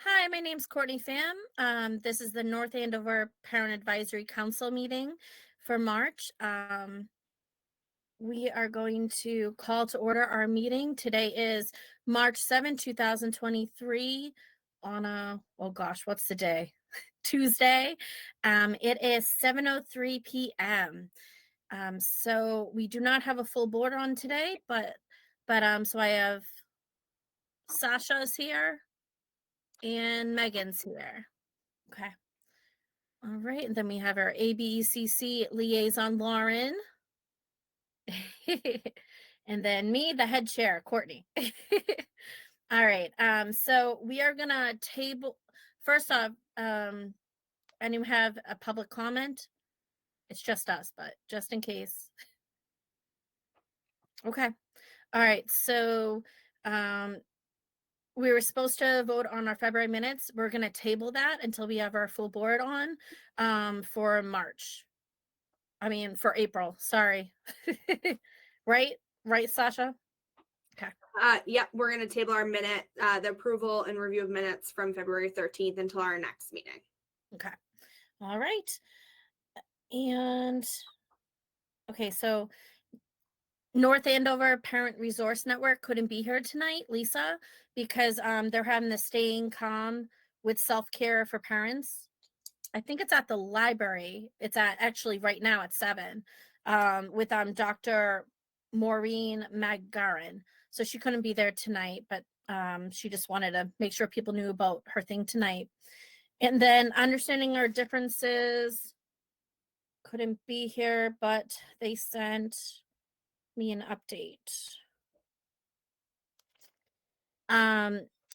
Hi, my name's Courtney Pham. This is the North Andover Parent Advisory Council meeting for March. We are going to call to order our meeting. Today is March 7, 2023 on oh gosh, what's the day? Tuesday. It is 7:03 p.m. So we do not have a full board on today, but so I have Sasha's here and Megan's here. Okay. All right. And then we have our ABECC liaison, Lauren. And then me, the head chair, Courtney. All right. So we are going to table, first off, anyone have a public comment? It's just us, but just in case. Okay. All right. So we were supposed to vote on our February minutes. We're going to table that until we have our full board on for March. I mean, for April. Sorry. Right, Sasha? Okay. Yep, we're going to table our minute, the approval and review of minutes from February 13th until our next meeting. Okay. All right. And okay, so North Andover Parent Resource Network couldn't be here tonight, Lisa, because they're having the Staying Calm with Self-Care for Parents. I think it's at the library. It's at actually right now at 7 with Dr. Maureen McGarren. So she couldn't be there tonight, but she just wanted to make sure people knew about her thing tonight. And then Understanding Our Differences couldn't be here, but they sent me an update.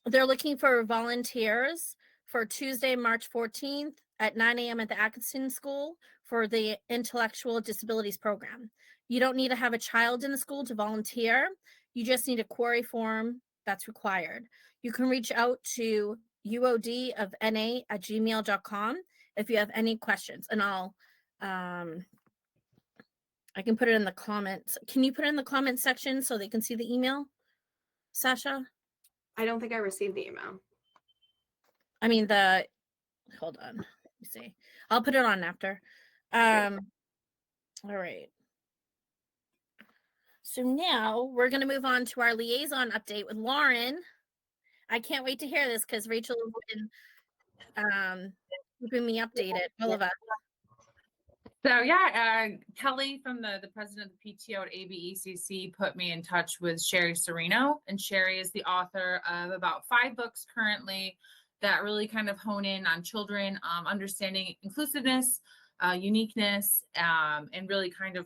They're looking for volunteers for Tuesday, March 14th at 9 a.m. at the Atkinson School for the Intellectual Disabilities Program. You don't need to have a child in the school to volunteer. You just need a query form that's required. You can reach out to uodofna@gmail.com if you have any questions, and I can put it in the comments. Can you put it in the comment section so they can see the email, Sasha? I don't think I received the email. I mean, hold on. Let me see. I'll put it on after. All right. So now we're going to move on to our liaison update with Lauren. I can't wait to hear this because Rachel has been keeping me updated, all of us. So yeah, Kelly from the president of the PTO at ABECC put me in touch with Sherry Serino, and Sherry is the author of about 5 books currently that really kind of hone in on children, understanding inclusiveness, uniqueness, and really kind of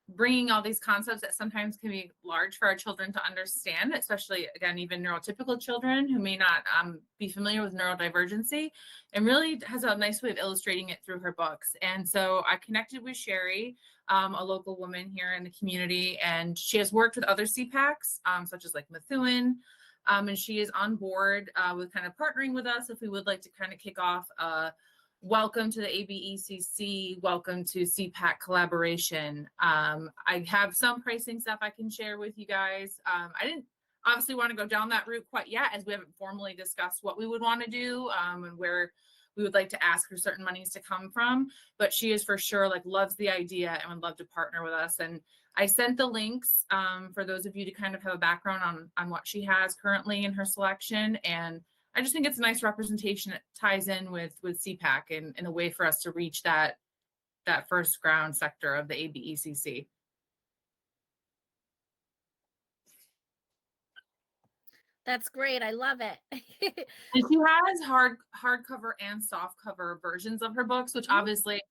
bringing all these concepts that sometimes can be large for our children to understand, especially, again, even neurotypical children who may not be familiar with neurodivergency, and really has a nice way of illustrating it through her books. And so I connected with Sherry, a local woman here in the community, and she has worked with other SEPACs, such as like Methuen, and she is on board with kind of partnering with us if we would like to kind of kick off welcome to the ABECC, welcome to SEPAC collaboration. I have some pricing stuff I can share with you guys. I didn't obviously want to go down that route quite yet, as we haven't formally discussed what we would want to do and where we would like to ask for certain monies to come from. But she is for sure loves the idea and would love to partner with us. And I sent the links for those of you to kind of have a background on what she has currently in her selection. And I just think it's a nice representation that ties in with SEPAC and in a way for us to reach that first ground sector of the ABECC. That's great. I love it. And she has hardcover and softcover versions of her books, which obviously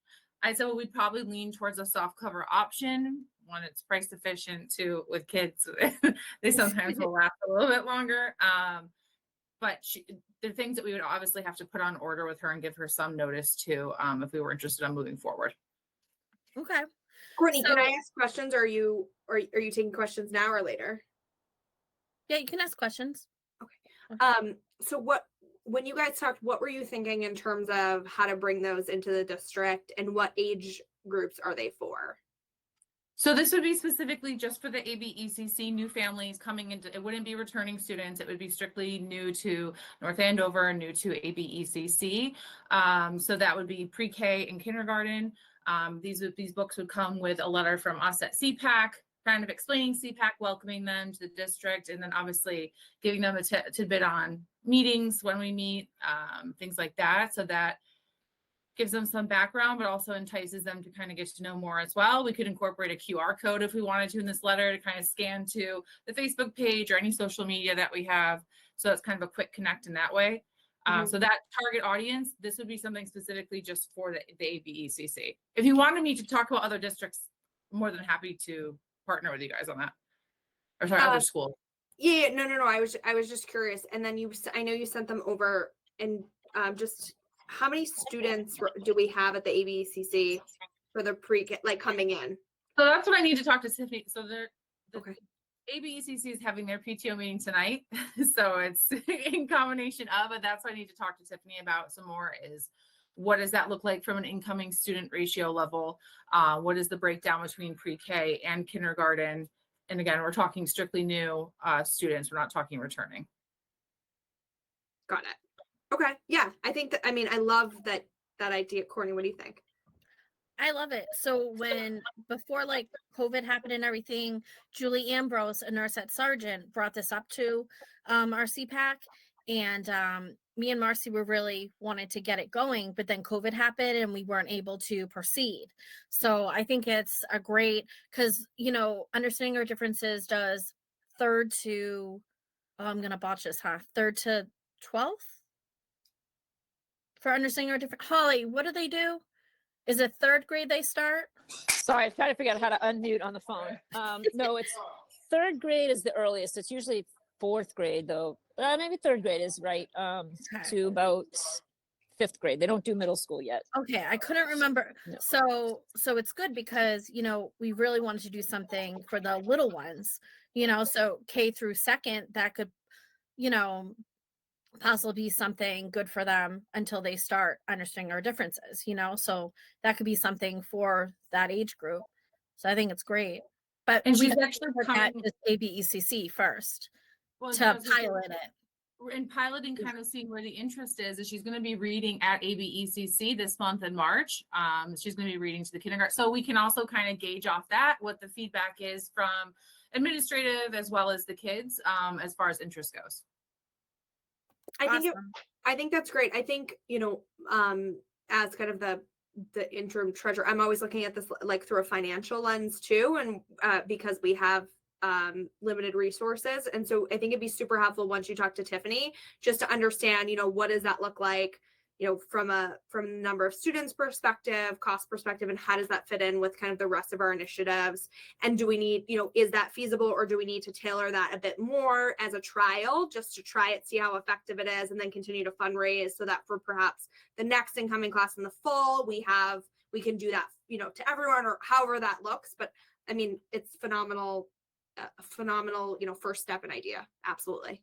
I said we'd probably lean towards a softcover option. One, it's price efficient. Two, with kids, they sometimes will last a little bit longer. But there are things that we would obviously have to put on order with her and give her some notice to if we were interested in moving forward. Okay. Courtney, can I ask questions, or are you taking questions now or later? Yeah, you can ask questions. Okay. So when you guys talked, what were you thinking in terms of how to bring those into the district, and what age groups are they for? So this would be specifically just for the ABECC new families coming into, it wouldn't be returning students. It would be strictly new to North Andover, new to ABECC. So that would be pre-K and kindergarten. These books would come with a letter from us at SEPAC, kind of explaining SEPAC, welcoming them to the district, and then obviously giving them a tidbit on meetings when we meet, things like that. So that gives them some background, but also entices them to kind of get to know more as well. We could incorporate a QR code if we wanted to in this letter to kind of scan to the Facebook page or any social media that we have. So it's kind of a quick connect in that way. So that target audience, this would be something specifically just for the ABECC. If you wanted me to talk about other districts, I'm more than happy to partner with you guys on that. Or sorry, other schools. Yeah, no. I was just curious. And then I know you sent them over, and just how many students do we have at the ABCC for the pre-K, like coming in? So that's what I need to talk to Tiffany. So the Okay. ABECC is having their PTO meeting tonight. So it's in combination of, but that's what I need to talk to Tiffany about some more is what does that look like from an incoming student ratio level? What is the breakdown between pre-K and kindergarten? And again, we're talking strictly new students. We're not talking returning. Got it. Okay. Yeah. I think that, I mean, I love that idea. Courtney, what do you think? I love it. So before like COVID happened and everything, Julie Ambrose, a nurse at Sargent, brought this up to our CPAC, and me and Marcy were really wanted to get it going, but then COVID happened and we weren't able to proceed. So I think it's a great, because understanding our differences does third to I'm gonna botch this, third to 12th for understanding our different. Holly, what do they do? Is it third grade they start? Sorry, I was trying to figure out how to unmute on the phone. No, it's third grade is the earliest. It's usually fourth grade though. Maybe third grade is right. To about fifth grade. They don't do middle school yet. Okay, I couldn't remember. No. So it's good because we really wanted to do something for the little ones. So K through second, that could possibly be something good for them until they start understanding our differences, so that could be something for that age group. So I think it's great. But And we she's actually at coming just ABECC first well, to pilot it. We're in piloting, kind of seeing where the interest is she's going to be reading at ABECC this month in March. She's going to be reading to the kindergarten. So we can also kind of gauge off that what the feedback is from administrative as well as the kids as far as interest goes. I think that's great. I think, as kind of the interim treasurer, I'm always looking at this like through a financial lens too. And because we have limited resources. And so I think it'd be super helpful once you talk to Tiffany, just to understand, what does that look like, from number of students perspective, cost perspective, and how does that fit in with kind of the rest of our initiatives? And do we need, is that feasible, or do we need to tailor that a bit more as a trial, just to try it, see how effective it is, and then continue to fundraise so that for perhaps the next incoming class in the fall, we can do that, to everyone, or however that looks. But I mean, it's phenomenal, first step and idea. Absolutely.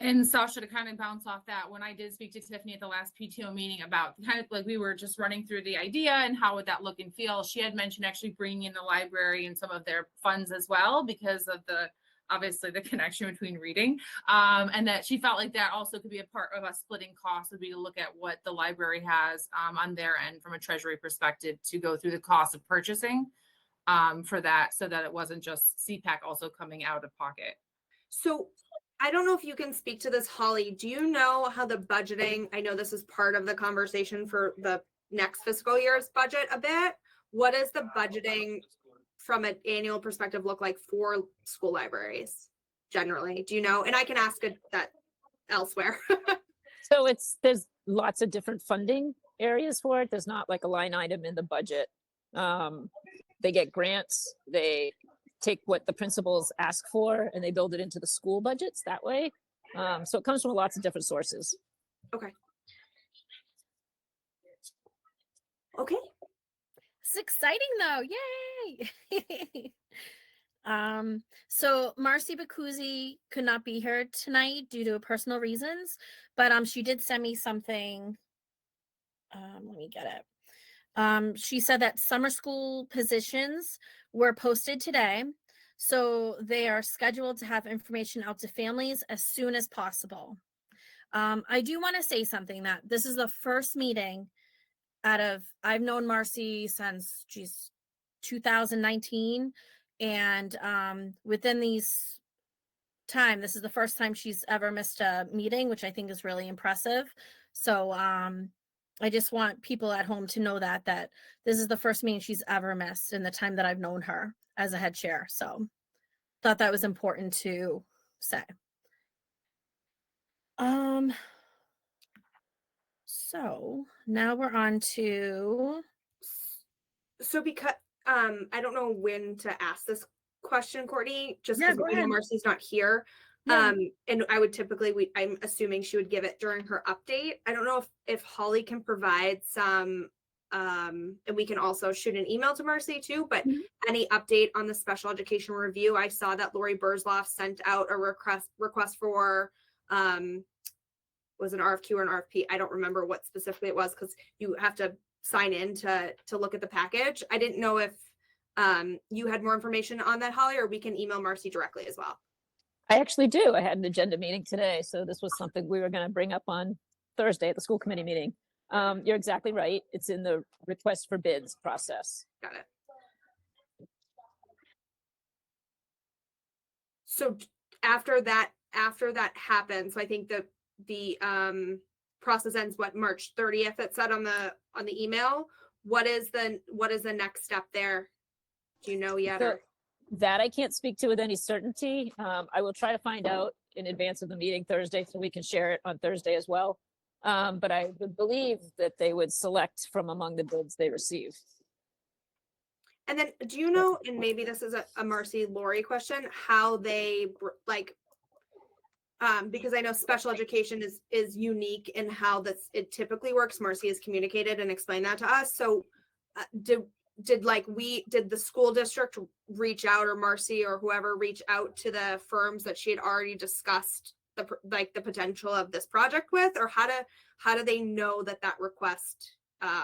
And Sasha, to kind of bounce off that, when I did speak to Tiffany at the last PTO meeting about kind of like we were just running through the idea and how would that look and feel, she had mentioned actually bringing in the library and some of their funds as well because of obviously the connection between reading, and that she felt like that also could be a part of us splitting costs, would be to look at what the library has on their end from a treasury perspective to go through the cost of purchasing for that, so that it wasn't just CPAC also coming out of pocket. So I don't know if you can speak to this, Holly. Do you know how the budgeting, I know this is part of the conversation for the next fiscal year's budget a bit. What does the budgeting from an annual perspective look like for school libraries generally? Do you know? And I can ask that elsewhere. So there's lots of different funding areas for it. There's not like a line item in the budget. They get grants. They take what the principals ask for and they build it into the school budgets that way. So it comes from lots of different sources. Okay. It's exciting though. Yay. So Marcy Bacuzzi could not be here tonight due to personal reasons, but she did send me something. Let me get it. She said that summer school positions were posted today, so they are scheduled to have information out to families as soon as possible. I do want to say something, that this is the first meeting I've known Marcy since 2019, and within these time, this is the first time she's ever missed a meeting, which I think is really impressive. So I just want people at home to know that this is the first meeting she's ever missed in the time that I've known her as a head chair. So thought that was important to say. So now we're on to, So because I don't know when to ask this question, Courtney, just Yeah, because go I know ahead. Marcy's not here. Yeah. And I would typically, I'm assuming she would give it during her update. I don't know if Holly can provide some, and we can also shoot an email to Marcy too, but Mhm. any update on the special education review. I saw that Lori Burzloff sent out a request for, was an RFQ or an RFP. I don't remember what specifically it was, because you have to sign in to look at the package. I didn't know if you had more information on that, Holly, or we can email Marcy directly as well. I actually do. I had an agenda meeting today, so this was something we were going to bring up on Thursday at the school committee meeting. You're exactly right. It's in the request for bids process. Got it. So after that happens, so I think the process ends March 30th. It said on the email. What is the next step there? Do you know yet? So that I can't speak to with any certainty. I will try to find out in advance of the meeting Thursday so we can share it on Thursday as well. But I would believe that they would select from among the bids they receive. And then do you know, and maybe this is a Marcy Lori question, how they because I know special education is unique in how it typically works. Marcy has communicated and explained that to us. So did the school district reach out, or Marcy or whoever reach out to the firms that she had already discussed the potential of this project with, or how do they know that request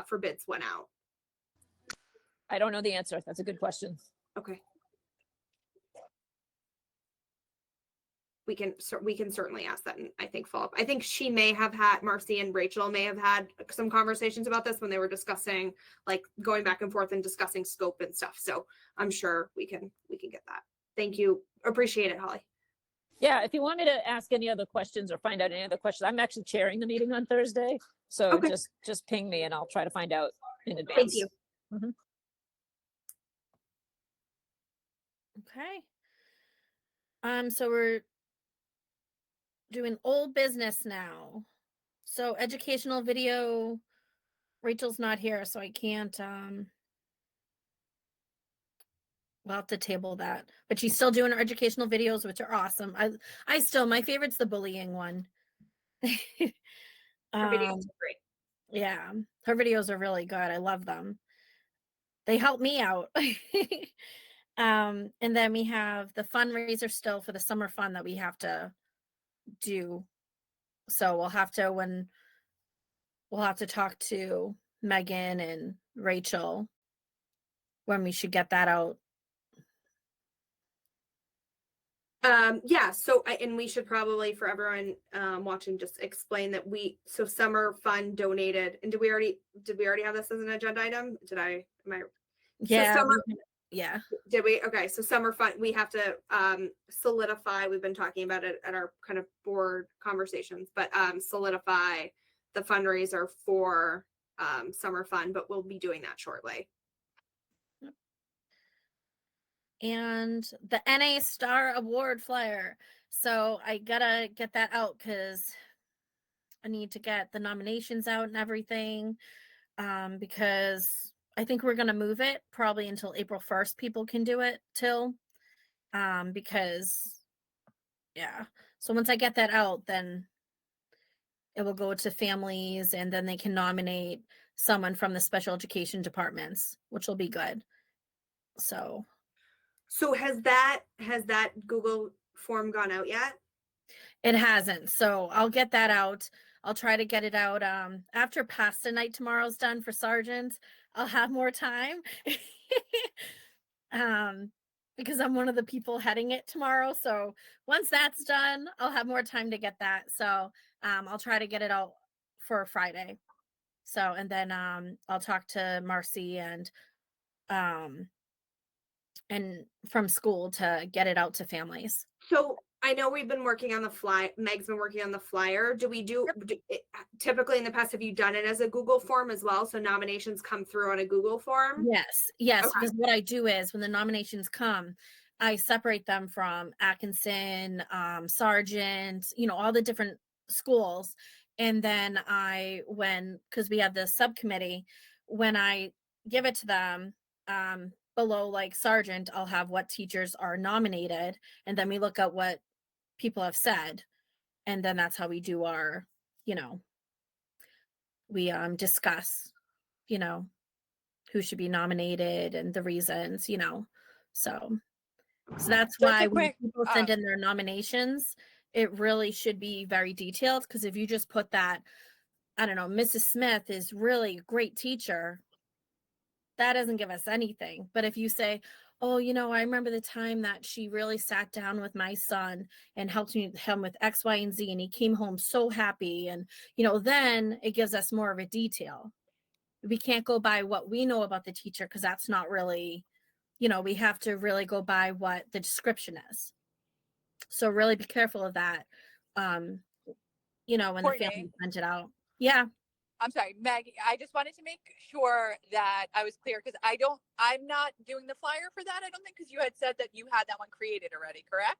for bids went out? I don't know the answer. That's a good question. Okay. We can certainly ask that, and I think follow up. I think she may have had, Marcy and Rachel may have had some conversations about this when they were discussing, like, going back and forth and discussing scope and stuff. So I'm sure we can get that. Thank you. Appreciate it, Holly. Yeah, if you want me to ask any other questions or find out any other questions, I'm actually chairing the meeting on Thursday. So Okay. just ping me and I'll try to find out in advance. Thank you. Mhm. Okay. So we're doing old business now. So educational video, Rachel's not here, so I can't, we'll have to table that. But she's still doing her educational videos, which are awesome. I still, my favorite's the bullying one. Her videos are great. Yeah, her videos are really good. I love them. They help me out. And then we have the fundraiser still for the summer fun that we have to do. So we'll have to talk to Megan and Rachel when we should get that out. Yeah, so and we should probably, for everyone watching, just explain that summer fun donated. And did we already have this as an agenda item? Yeah. So yeah. Did we? Okay, so summer fun, we have to solidify. We've been talking about it at our kind of board conversations, but solidify the fundraiser for summer fun, but we'll be doing that shortly. And the NA Star Award flyer. So I gotta get that out because I need to get the nominations out and everything. Because I think we're gonna move it probably until April 1st. People can do it till, because yeah. So once I get that out, then it will go to families, and then they can nominate someone from the special education departments, which will be good. So has that Google form gone out yet? it hasn't. So I'll get that out. I'll try to get it out after pasta night tomorrow's done for sergeants. I'll have more time. Because I'm one of the people heading it tomorrow. So once that's done, I'll have more time to get that. So I'll try to get it out for Friday. So and then I'll talk to Marcy and from school to get it out to families. So I know we've been working on the Meg's been working on the flyer. Typically in the past, have you done it as a Google form as well? So nominations come through on a Google form? Yes, Okay. because what I do is when the nominations come, I separate them from Atkinson, Sargent, all the different schools. And then because we have the subcommittee, when I give it to them, below like Sargent, I'll have what teachers are nominated. And then we look at what people have said. And then that's how we do our, we discuss, who should be nominated and the reasons, so that's Just a why when quick, people send in their nominations, it really should be very detailed, because if you just put that, I don't know, Mrs. Smith is really a great teacher, that doesn't give us anything. But if you say, oh, I remember the time that she really sat down with my son and helped him with X, Y, and Z, and he came home so happy, and then it gives us more of a detail. We can't go by what we know about the teacher, because that's not really, we have to really go by what the description is. So really be careful of that. When the Courtney. family sent it out. Yeah. I'm sorry, Maggie, I just wanted to make sure that I was clear, because I'm not doing the flyer for that, I don't think, because you had said that you had that one created already, correct?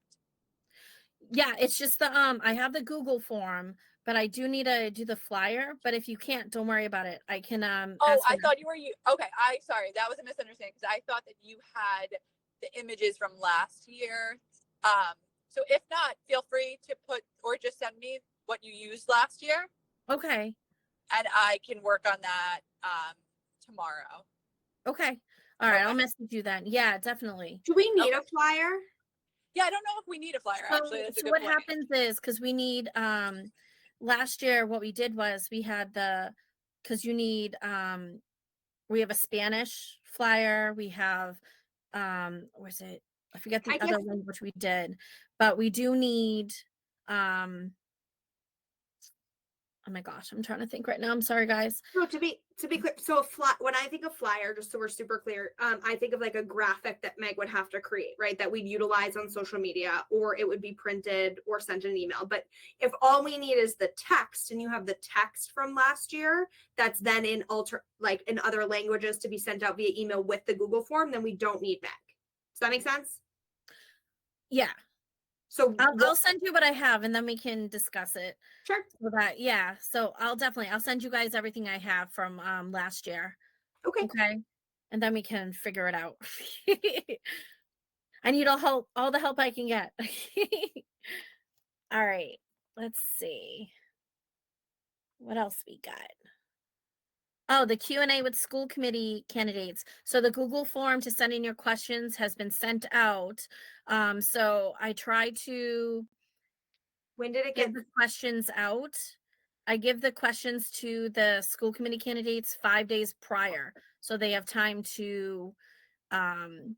Yeah, it's just the I have the Google form, but I do need to do the flyer. But if you can't, don't worry about it. I can Oh, ask I them. thought you were okay. Sorry, that was a misunderstanding, because I thought that you had the images from last year. So if not, feel free to put, or just send me what you used last year, Okay. and I can work on that tomorrow. Okay. All right. Okay. I'll message you then. Yeah, definitely. Do we need Okay. a flyer? Yeah, I don't know if we need a flyer, actually. That's a So good what point. happens is, because we need last year what we did was we had because you need we have a Spanish flyer, we have where's it, I forget the I other guess- language we did, but we do need oh my gosh, I'm trying to think right now, I'm sorry guys. So to be clear, so when I think of flyer, just so we're super clear, I think of like a graphic that Meg would have to create, right? That we'd utilize on social media, or it would be printed or sent in an email. But if all we need is the text, and you have the text from last year, that's then in in other languages to be sent out via email with the Google form, then we don't need Meg. Does that make sense? Yeah. So I'll send you what I have, and then we can discuss it. Sure. So that, yeah. So I'll send you guys everything I have from last year. Okay. Okay. And then we can figure it out. I need all the help I can get. All right. Let's see. What else we got? Oh, the Q&A with school committee candidates. So the Google form to send in your questions has been sent out. So I try to When did it get? give the questions out. I give the questions to the school committee candidates 5 days prior, so they have time to, When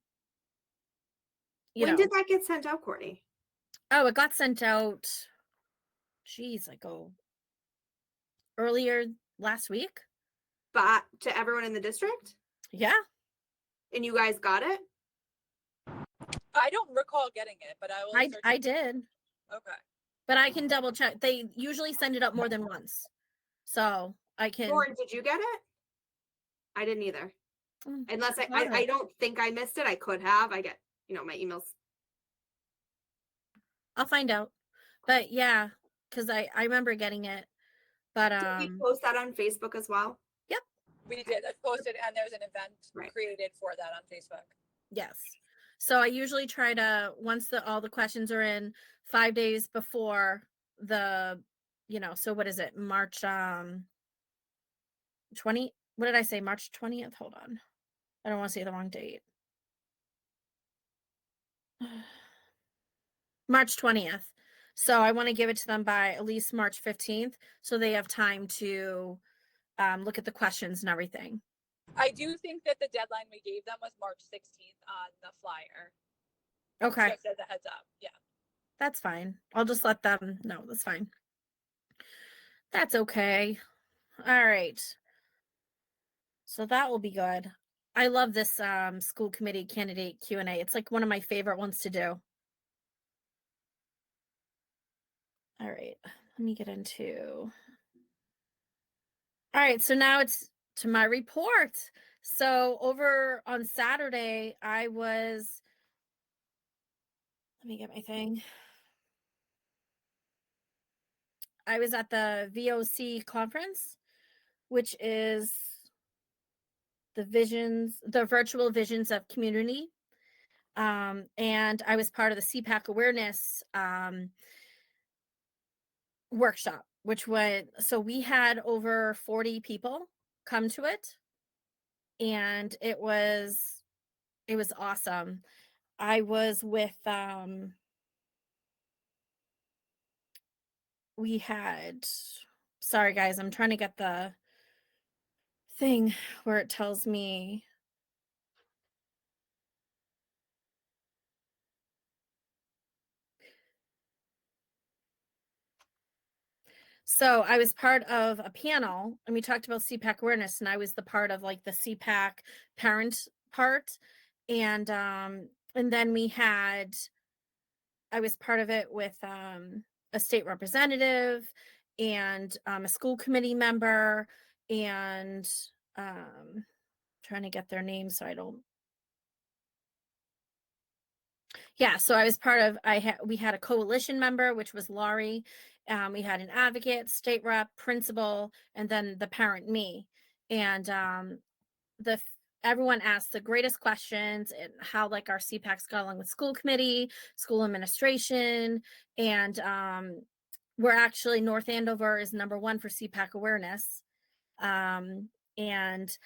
did that get sent out, Courtney? Oh, it got sent out. Geez, earlier last week. But to everyone in the district, Yeah. and you guys got it? I don't recall getting it, but I will. I did, Okay. but I can double check. They usually send it up more than once, so I can. Lauren, did you get it? I didn't either. Unless I don't think I missed it. I could have. I get, my emails. I'll find out. But yeah, because I remember getting it. But Did we post that on Facebook as well? Yep. We did. That's posted, and there's an event Right. created for that on Facebook. Yes. So I usually try to, once all the questions are in, 5 days before the, so what is it? March 20, what did I say? March 20th? Hold on. I don't want to say the wrong date. March 20th. So I want to give it to them by at least March 15th so they have time to look at the questions and everything. I do think that the deadline we gave them was March 16th on the flyer. Okay. Just as a heads up. Yeah. That's fine. I'll just let them know. That's fine. That's okay. All right. So that will be good. I love this school committee candidate Q&A. It's like one of my favorite ones to do. All right. Let me get into. All right. So now it's to my report. So over on Saturday, I was. Let me get my thing. I was at the VOC conference, which is the virtual visions of community. And I was part of the SEPAC awareness workshop, which so we had over 40 people come to it. And it was awesome. I was with, we had, sorry guys, I'm trying to get the thing where it tells me. So I was part of a panel and we talked about CPAC awareness, and I was the part of like the CPAC parent part. And then I was part of it with a state representative and a school committee member, and trying to get their names so I don't. Yeah, so I was part of, we had a coalition member, which was Laurie. We had an advocate, state rep, principal, and then the parent, me. And everyone asked the greatest questions and how like our CPACs got along with school committee, school administration, and we're actually North Andover is #1 for CPAC awareness, and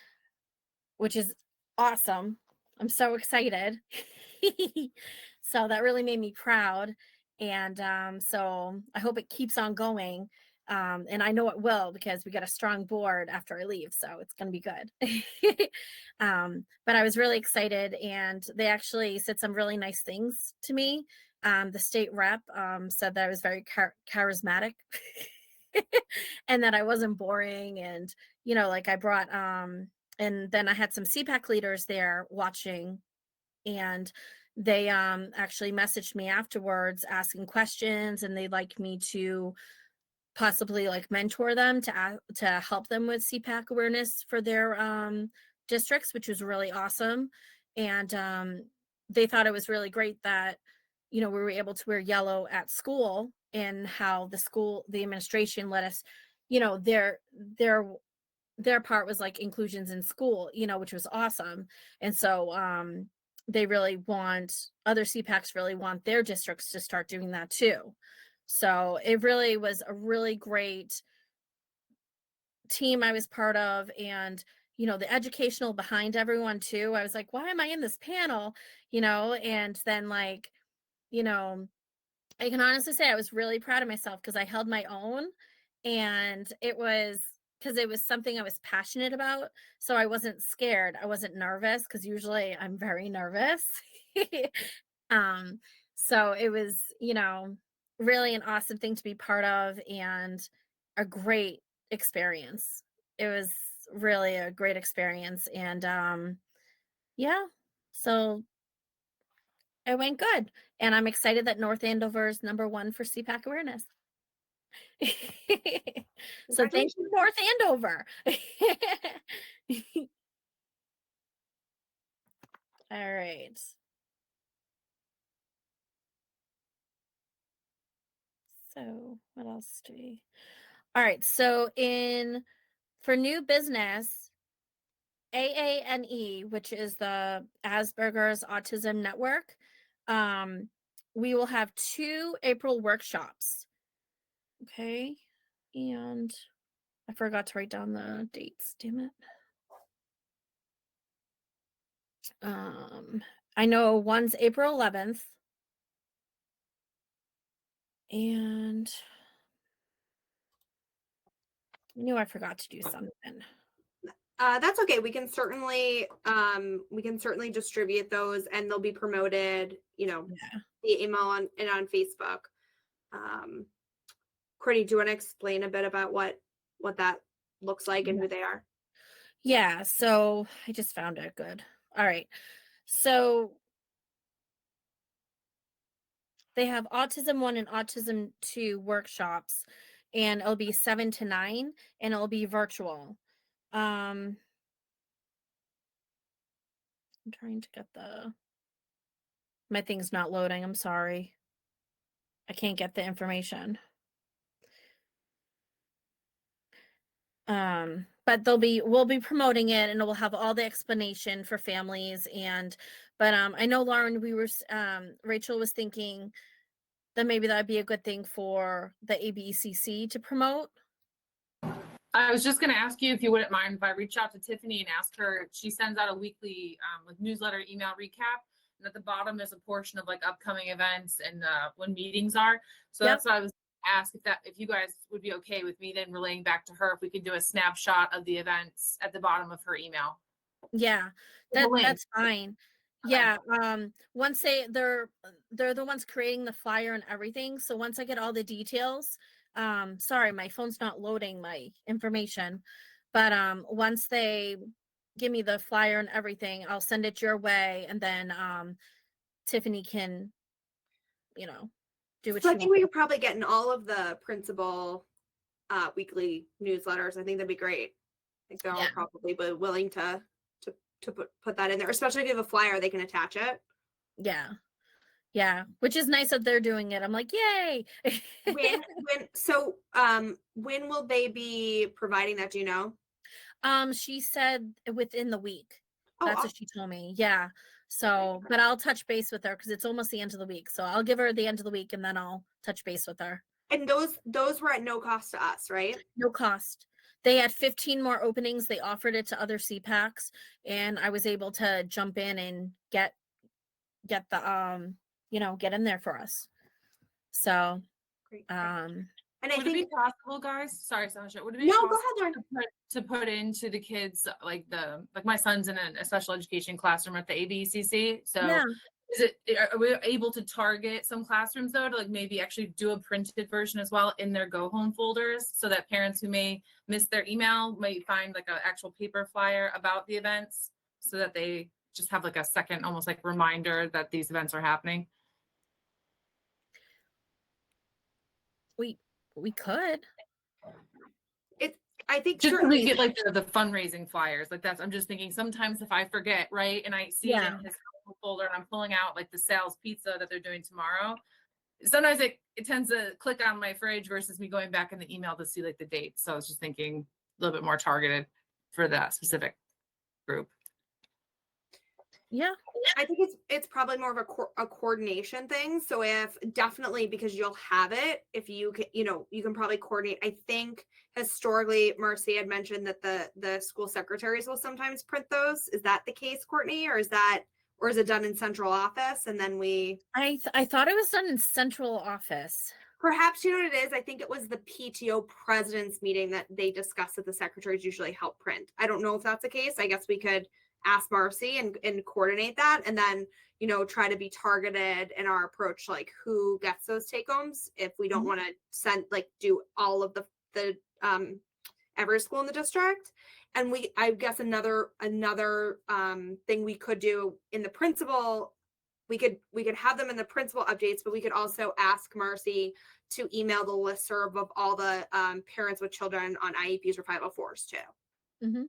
which is awesome. I'm so excited. So that really made me proud. And so I hope it keeps on going. And I know it will because we got a strong board after I leave. So it's going to be good. But I was really excited, and they actually said some really nice things to me. The state rep said that I was very charismatic and that I wasn't boring. And, like I brought, and then I had some CPAC leaders there watching, and they actually messaged me afterwards asking questions, and they'd like me to possibly like mentor them to help them with CPAC awareness for their districts, which was really awesome. And they thought it was really great that we were able to wear yellow at school, and how the administration let us, their part was like inclusions in school, which was awesome. And so other CPACs really want their districts to start doing that too. So it really was a really great team I was part of, and the educational behind everyone too. I was like, why am I in this panel? And then like, I can honestly say I was really proud of myself because I held my own, and it was because it was something I was passionate about. So I wasn't scared. I wasn't nervous, because usually I'm very nervous. So it was, really an awesome thing to be part of, and a great experience. It was really a great experience. And yeah, so it went good. And I'm excited that North Andover is #1 for CPAC awareness. So thank you, North Andover. All right. So what else do we? All right. So for new business, AANE, which is the Asperger's Autism Network, we will have 2 April workshops. Okay. And I forgot to write down the dates, damn it. I know one's April 11th, And I knew I forgot to do something. That's okay. We can certainly distribute those, and they'll be promoted, Yeah. via email and on Facebook. Courtney, do you want to explain a bit about what that looks like and who they are? Yeah, so I just found it. Good. All right. So they have Autism 1 and Autism 2 workshops, and it'll be 7 to 9, and it'll be virtual. I'm trying to get my thing's not loading. I'm sorry. I can't get the information. But we'll be promoting it, and it will have all the explanation for families. But I know, Lauren, Rachel was thinking that maybe that'd be a good thing for the ABECC to promote. I was just going to ask you if you wouldn't mind if I reach out to Tiffany and ask her. She sends out a weekly newsletter email recap, and at the bottom is a portion of like upcoming events and when meetings are. So Yep. that's what I was ask if you guys would be okay with me then relaying back to her if we could do a snapshot of the events at the bottom of her email. Yeah, The link. that's fine. Okay. Yeah, once they're the ones creating the flyer and everything. So once I get all the details, sorry, my phone's not loading my information. But once they give me the flyer and everything, I'll send it your way, and then Tiffany can, do what So I she think wants. we could probably get in all of the principal weekly newsletters. I think that'd be great. I think they're all Yeah. probably willing to put that in there, especially if you have a flyer, they can attach it. Yeah, which is nice that they're doing it. I'm like, yay. When will they be providing that? Do you know? She said within the week. Oh, That's what awesome. she told me. Yeah. So, but I'll touch base with her because it's almost the end of the week. So I'll give her the end of the week, and then I'll touch base with her. And those were at no cost to us, right? No cost. They had 15 more openings. They offered it to other SEPACs, and I was able to jump in and get the get in there for us. So Great. um And I Would it be think possible, guys? Sorry, Sasha. Would it be no, go possible ahead, Lauren. to put into the kids like my son's in a special education classroom at the ABECC. So yeah. are we able to target some classrooms though to like maybe actually do a printed version as well in their go home folders so that parents who may miss their email might find like an actual paper flyer about the events so that they just have like a second almost like reminder that these events are happening? We could. I think Just certainly we get like the fundraising flyers. Like I'm just thinking sometimes if I forget, right, and I see it in his folder and I'm pulling out like the sales pizza that they're doing tomorrow, sometimes it tends to click on my fridge versus me going back in the email to see like the date. So I was just thinking a little bit more targeted for that specific group. Yeah. I think it's probably more of a coordination thing. So if definitely because you'll have it, if you can, you can probably coordinate. I think historically, Marcy had mentioned that the school secretaries will sometimes print those. Is that the case, Courtney, or is it done in central office and then we? I thought it was done in central office. Perhaps you know what it is. I think it was the PTO president's meeting that they discussed that the secretaries usually help print. I don't know if that's the case. I guess we could ask Marcy and coordinate that, and then try to be targeted in our approach, like who gets those take homes if we don't want to send do all of the every school in the district. And I guess another thing we could do in the principal, we could have them in the principal updates, but we could also ask Marcy to email the listserv of all the parents with children on IEPs or 504s too. Mm-hmm.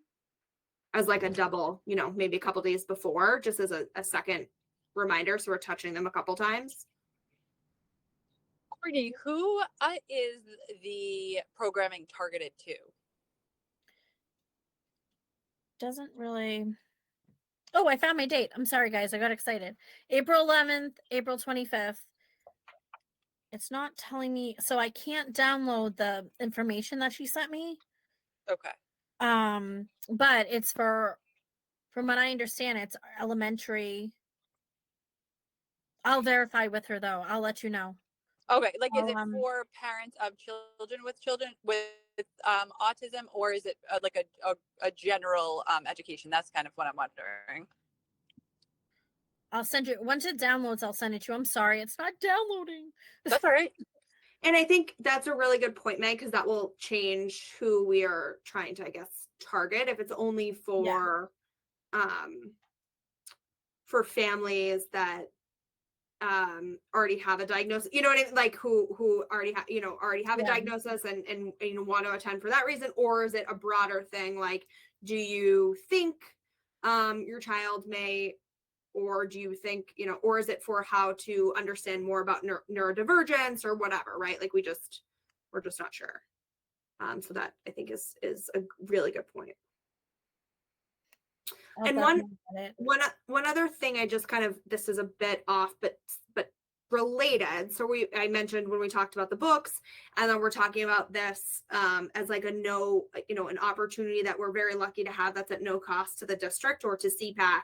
As like a double, maybe a couple days before, just as a second reminder. So we're touching them a couple times. Courtney, who is the programming targeted to? Doesn't really. Oh, I found my date. I'm sorry, guys. I got excited. April 11th, April 25th. It's not telling me, so I can't download the information that she sent me. Okay. But it's from what I understand, it's elementary. I'll verify with her though. I'll let you know. Okay, like is it Um, for parents of children with autism, or is it like a general education? That's kind of what I'm wondering. I'll send you once it downloads. I'll send it to you. I'm sorry, it's not downloading. That's all right. And I think that's a really good point, Meg, because that will change who we are trying to, I guess, target. If it's only for families that already have a diagnosis, you know what I mean? Like who already have, already have a Yeah. diagnosis and want to attend for that reason, or is it a broader thing? Like, do you think your child may, or do you think, or is it for how to understand more about neurodivergence or whatever, right? Like we're just not sure. So that I think is a really good point. I'll And definitely get it. one other thing, I just kind of, this is a bit off, but related. So I mentioned when we talked about the books, and then we're talking about this as like an opportunity that we're very lucky to have that's at no cost to the district or to SEPAC.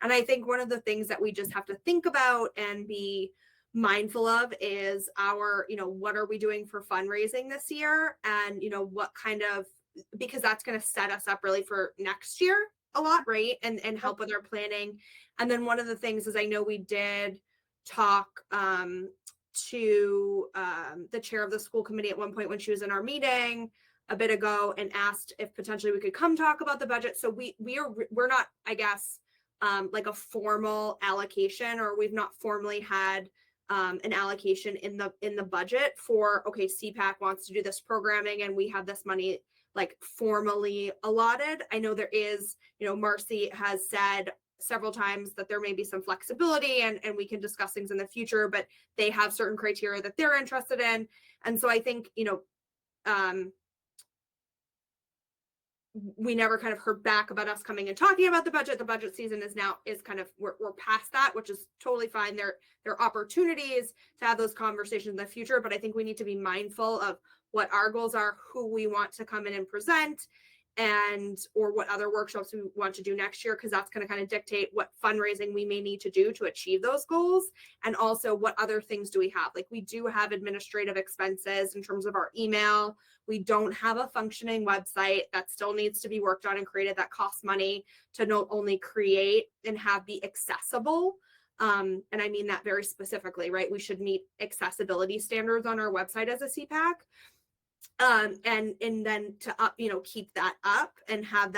And I think one of the things that we just have to think about and be mindful of is what are we doing for fundraising this year, and what kind of, because that's going to set us up really for next year a lot, right? And help with our planning. And then one of the things is, I know we did talk to the chair of the school committee at one point when she was in our meeting a bit ago, and asked if potentially we could come talk about the budget. So we're not, I guess, like a formal allocation, or we've not formally had an allocation in the budget for, okay, SEPAC wants to do this programming and we have this money like formally allotted. I know there is, Marcy has said several times that there may be some flexibility and we can discuss things in the future, but they have certain criteria that they're interested in. And so I think, we never kind of heard back about us coming and talking about the budget. The budget season is kind of, we're past that, which is totally fine. There are opportunities to have those conversations in the future, but I think we need to be mindful of what our goals are, who we want to come in and present, or what other workshops we want to do next year, because that's going to kind of dictate what fundraising we may need to do to achieve those goals. And also, what other things do we have? Like, we do have administrative expenses in terms of our email. We don't have a functioning website that still needs to be worked on and created, that costs money to not only create and have be accessible. And I mean that very specifically, right? We should meet accessibility standards on our website as a SEPAC. And then to keep that up and have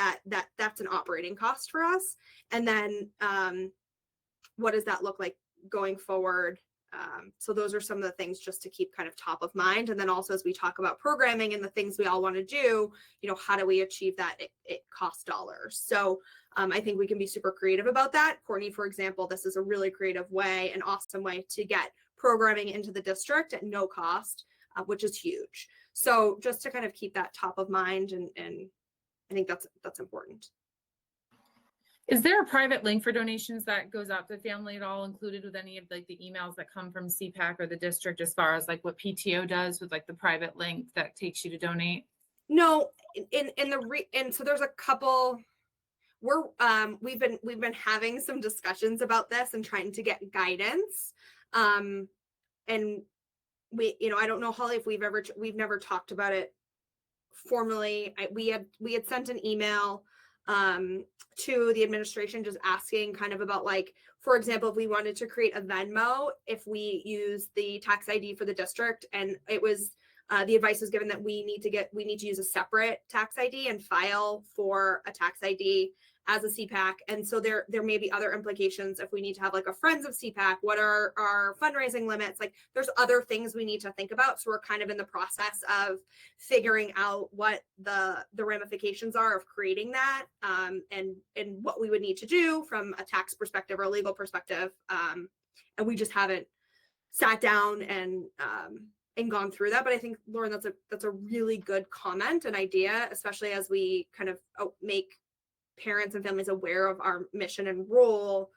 that's an operating cost for us. And then what does that look like going forward? So those are some of the things just to keep kind of top of mind. And then also, as we talk about programming and the things we all want to do, how do we achieve that? It costs dollars. So I think we can be super creative about that. Courtney, for example, this is a really creative way, an awesome way to get programming into the district at no cost, which is huge. So just to kind of keep that top of mind, and I think that's important. Is there a private link for donations that goes out to the family at all, included with any of like the emails that come from SEPAC or the district, as far as like what PTO does with like the private link that takes you to donate? No, and so there's a couple. We've been having some discussions about this and trying to get guidance. And we, I don't know, Holly, if we've never talked about it formally. We had sent an email to the administration just asking kind of about, like, for example, if we wanted to create a Venmo, if we use the tax ID for the district, and it was the advice was given that we need to use a separate tax ID and file for a tax ID as a SEPAC. And so there may be other implications if we need to have like a Friends of SEPAC. What are our fundraising limits? Like, there's other things we need to think about. So we're kind of in the process of figuring out what the ramifications are of creating that, and what we would need to do from a tax perspective or a legal perspective. And we just haven't sat down and gone through that. But I think, Lauren, that's a really good comment and idea, especially as we kind of make parents and families aware of our mission and role.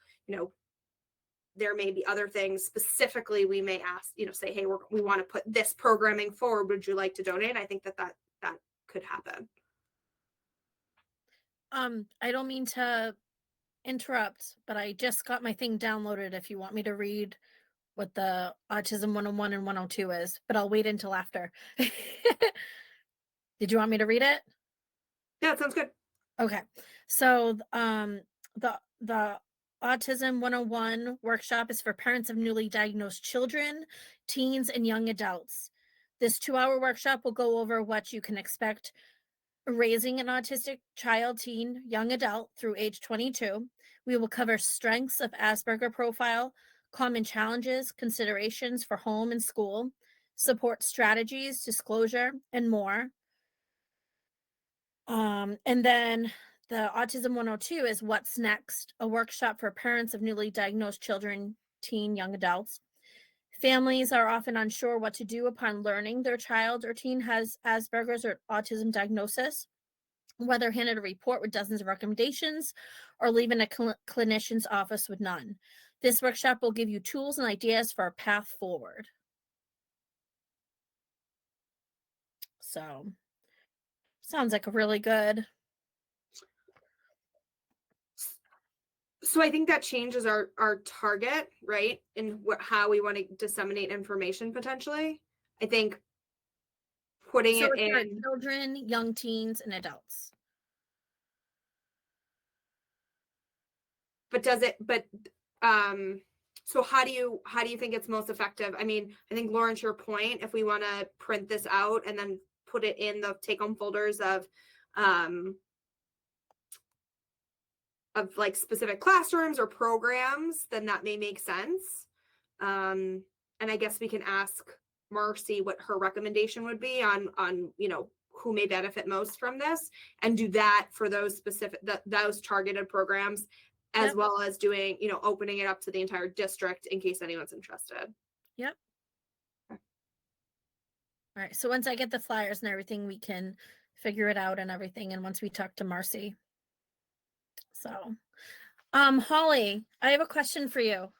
There may be other things specifically we may ask, say, hey, we want to put this programming forward. Would you like to donate? I think that could happen. I don't mean to interrupt, but I just got my thing downloaded if you want me to read what the Autism 101 and 102 is, but I'll wait until after. Did you want me to read it? Yeah, it sounds good. Okay. So the Autism 101 workshop is for parents of newly diagnosed children, teens, and young adults. This 2-hour workshop will go over what you can expect raising an autistic child, teen, young adult through age 22. We will cover strengths of Asperger profile, common challenges, considerations for home and school, support strategies, disclosure, and more. And then the Autism 102 is What's Next, a workshop for parents of newly diagnosed children, teen, young adults. Families are often unsure what to do upon learning their child or teen has Asperger's or autism diagnosis, whether handed a report with dozens of recommendations or leave in a clinician's office with none. This workshop will give you tools and ideas for a path forward. So, sounds like a really good. So I think that changes our target, right? And how we want to disseminate information potentially. I think putting So it it's for in children, young teens, and adults. but so how do you think it's most effective? I mean, I think Lauren, to your point, if we want to print this out and then put it in the take-home folders of like specific classrooms or programs, then that may make sense. And I guess we can ask Marcy what her recommendation would be on who may benefit most from this, and do that for those specific those targeted programs, as well as doing opening it up to the entire district in case anyone's interested. Yep. All right. So once I get the flyers and everything, we can figure it out and everything. And once we talk to Marcy. So, Holly, I have a question for you.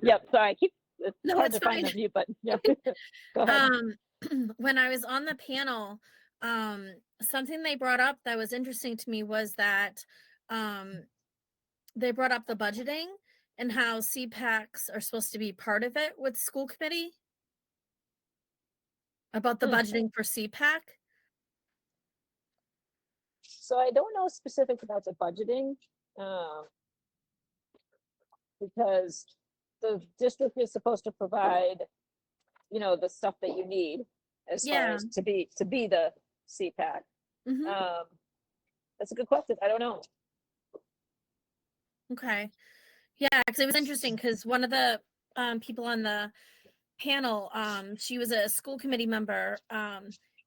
Yep. Sorry, it's No, hard it's to find fine. the mute button. Yeah. Go ahead. When I was on the panel, something they brought up that was interesting to me was that they brought up the budgeting and how SEPACs are supposed to be part of it with school committee. About the budgeting for SEPAC. So I don't know specifics about the budgeting, because the district is supposed to provide, the stuff that you need as far as to be the CPAC. That's a good question. I don't know. Okay. Yeah, because it was interesting because one of the people on the panel, she was a school committee member,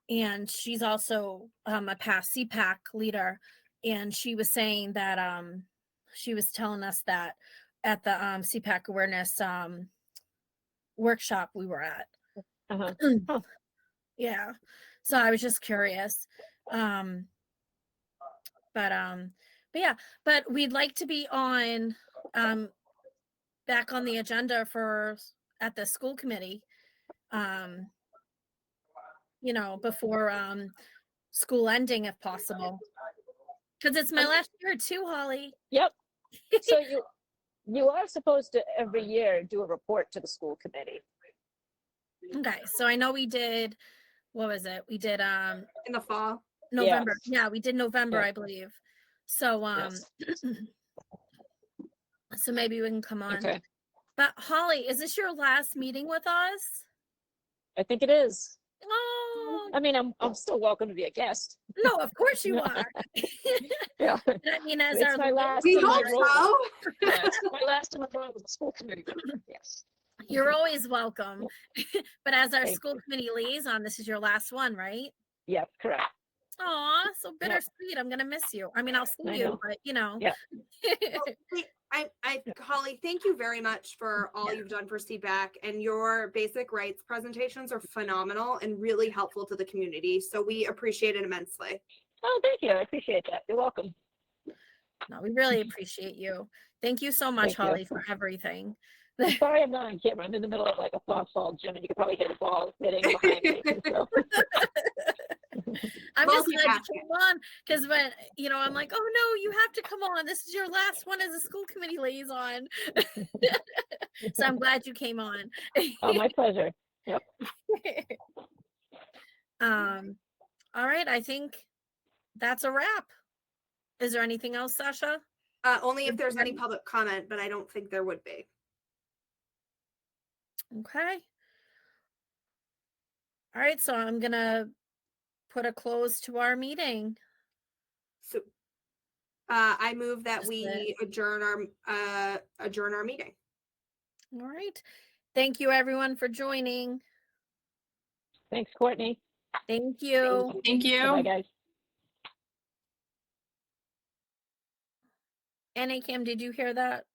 and she's also a past CPAC leader, and she was saying that she was telling us that at the CPAC awareness workshop we were at. Yeah, so I was just curious, but yeah, but we'd like to be on back on the agenda for at the school committee, before school ending if possible, because it's my last year too, Holly. Yep. So you are supposed to every year do a report to the school committee. Okay, so I know we did, what was it? We did in the fall. November. Yes. Yeah, we did November, Yeah. I believe. So Yes. so maybe we can come on. Okay. But Holly, is this your last meeting with us? I think it is. Oh, I mean, I'm still welcome to be a guest. no, of course you are. Yeah. I mean, as It's our my last. We in my hope role. so. Yeah, it's my last in my role with the school committee. Yes. you're always welcome. But as our Thank school committee liaison, this is your last one, right? Yep. Correct. Aw, so bittersweet. I'm gonna miss you. I mean, I'll see I you, know. but Yeah. Holly, thank you very much for all you've done for CPAC, and your basic rights presentations are phenomenal and really helpful to the community. So we appreciate it immensely. Oh, thank you. I appreciate that. You're welcome. No, we really appreciate you. Thank you so much, Thank you. Holly, for everything. I'm sorry I'm not on camera. I'm in the middle of like a softball gym, and you can probably hear the ball hitting behind me. So. I'm just glad you Multitasking. came on because when I'm like, oh no, you have to come on. This is your last one as a school committee liaison. So I'm glad you came on. Oh, my pleasure. Yep. All right, I think that's a wrap. Is there anything else, Sasha? Only if there's any public comment, but I don't think there would be. Okay. All right, so I'm gonna put a close to our meeting. So I move that Just we adjourn our meeting. All right. Thank you everyone for joining. Thanks, Courtney. Thank you. Thank you. Bye, guys. NA Cam, did you hear that?